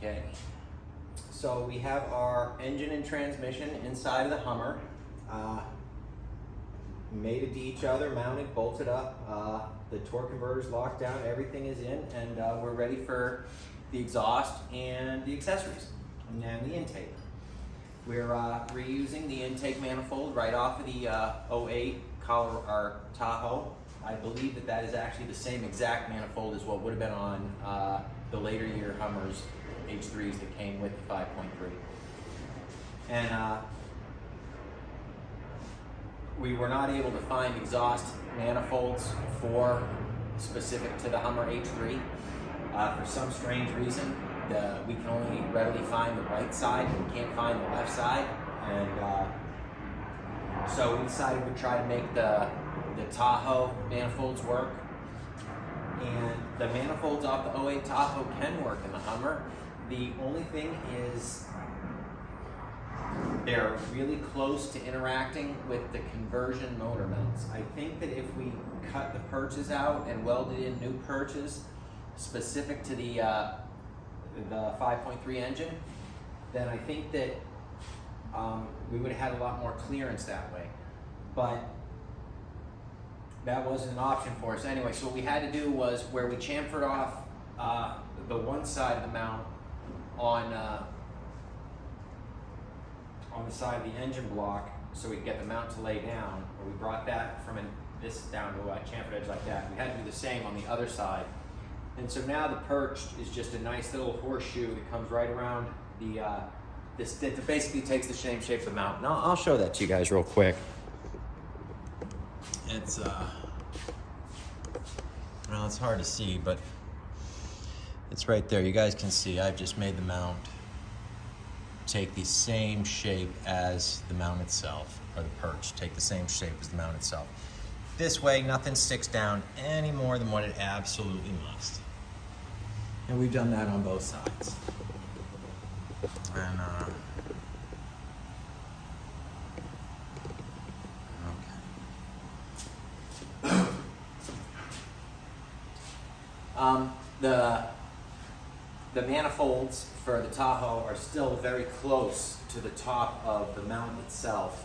Okay, so we have our engine and transmission inside of the Hummer, mated to each other, mounted, bolted up. The torque converter's locked down, everything is in, and we're ready for the exhaust and the accessories and the intake. We're reusing the intake manifold right off of the 08 Tahoe. I believe that that is actually the same exact manifold as what would have been on the later year Hummers H3s that came with the 5.3. And we were not able to find exhaust manifolds specific to the Hummer H3. For some strange reason, we can only readily find the right side, and we can't find the left side. And so we decided we'd try to make the Tahoe manifolds work. And the manifolds off the 08 Tahoe can work in the Hummer. The only thing is they're really close to interacting with the conversion motor mounts. I think that if we cut the perches out and welded in new perches specific to the 5.3 engine, then I think that we would have had a lot more clearance that way. But that wasn't an option for us anyway. So what we had to do was where we chamfered off the one side of the mount on the side of the engine block, so we could get the mount to lay down. Or we brought that from this down to a chamfered edge like that. We had to do the same on the other side. And so now the perch is just a nice little horseshoe that comes right around that basically takes the same shape of the mount. Now I'll show that to you guys real quick. It's well, it's hard to see, but it's right there. You guys can see I've just made the mount take the same shape as the mount itself, or the perch take the same shape as the mount itself. This way, nothing sticks down any more than what it absolutely must. And we've done that on both sides. And the manifolds for the Tahoe are still very close to the top of the mount itself.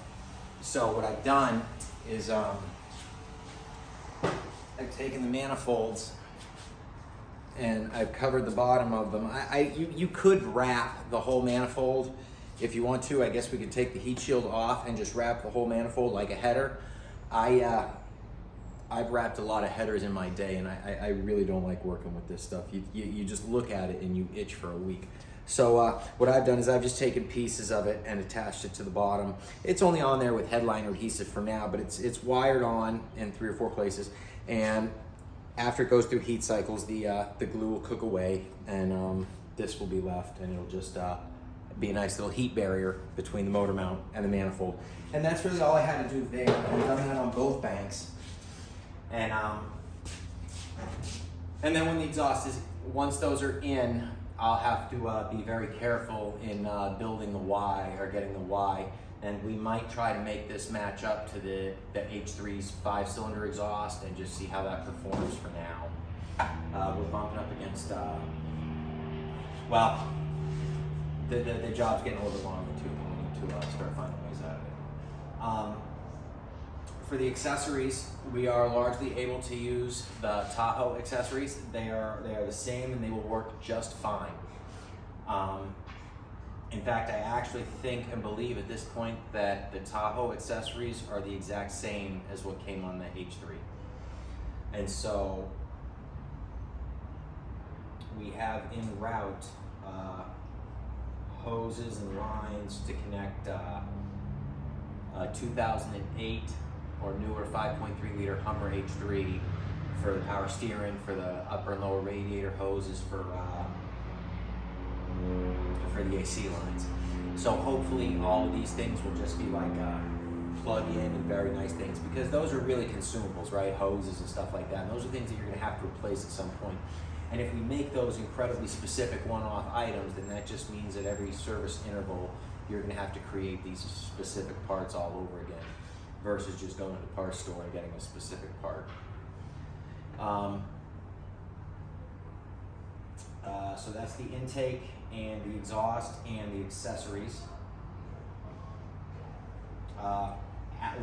So what I've done is I've taken the manifolds and I've covered the bottom of them. You could wrap the whole manifold if you want to. I guess we could take the heat shield off and just wrap the whole manifold like a header. I've wrapped a lot of headers in my day, and I really don't like working with this stuff. You just look at it and you itch for a week. So what I've done is I've just taken pieces of it and attached it to the bottom. It's only on there with headliner adhesive for now, but it's wired on in 3 or 4 places. And after it goes through heat cycles, the glue will cook away, and this will be left, and it'll just be a nice little heat barrier between the motor mount and the manifold. And that's really all I had to do there. I've done that on both banks. And then when the exhaust is, once those are in, I'll have to be very careful in building the Y or getting the Y. And we might try to make this match up to the H3's 5-cylinder exhaust and just see how that performs for now. We're bumping up against, well, the job's getting a little bit long in the tooth, and we need to start finding ways out of it. For the accessories, we are largely able to use the Tahoe accessories. They are the same, and they will work just fine. In fact, I actually think and believe at this point that the Tahoe accessories are the exact same as what came on the H3. And so we have en route hoses and lines to connect 2008 or newer 5.3 liter Hummer H3 for the power steering, for the upper and lower radiator hoses, for the AC lines. So hopefully all of these things will just be like plug in and very nice things, because those are really consumables, right? Hoses and stuff like that. And those are things that you're gonna have to replace at some point. And if we make those incredibly specific one-off items, then that just means that every service interval, you're gonna have to create these specific parts all over again, versus just going to the parts store and getting a specific part. So that's the intake and the exhaust and the accessories.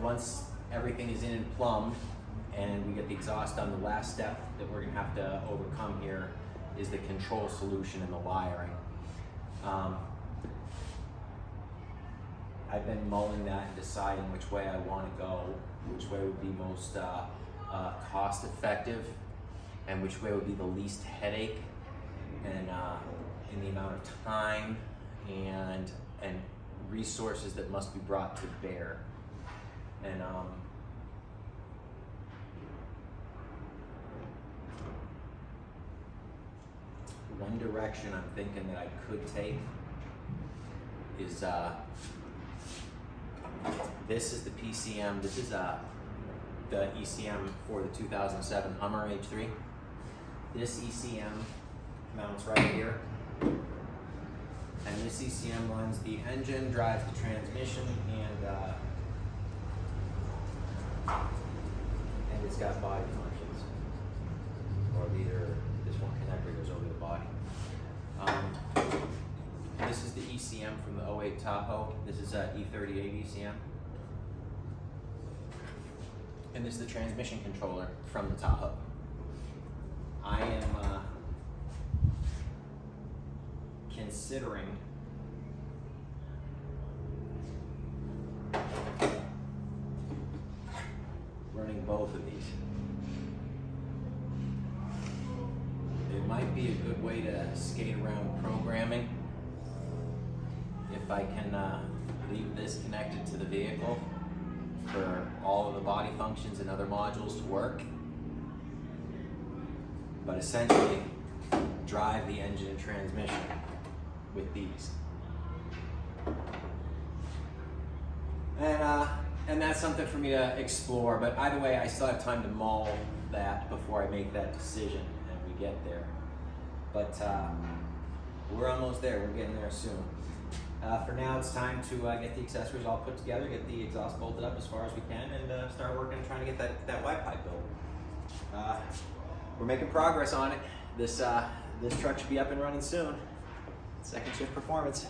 Once everything is in and plumbed and we get the exhaust done, the last step that we're gonna have to overcome here is the control solution and the wiring. I've been mulling that and deciding which way I want to go, which way would be most cost effective, and which way would be the least headache, and in the amount of time and resources that must be brought to bear. And one direction I'm thinking that I could take is this is the PCM. This is the ECM for the 2007 Hummer H3. This ECM mounts right here, and this ECM runs the engine, drives the transmission, and it's got body functions. Or either this one connector goes over the body. This is the ECM from the 08 Tahoe. This is E38 ECM. And this is the transmission controller from the Tahoe. I am considering running both of these. It might be a good way to skate around programming if I can leave this connected to the vehicle for all of the body functions and other modules to work, but essentially drive the engine and transmission with these. And that's something for me to explore, but either way I still have time to mull that before I make that decision and we get there. But we're almost there, we're getting there soon. For now, it's time to get the accessories all put together, get the exhaust bolted up as far as we can, and start working trying to get that Y pipe built. We're making progress on it. This truck should be up and running soon. Second shift performance.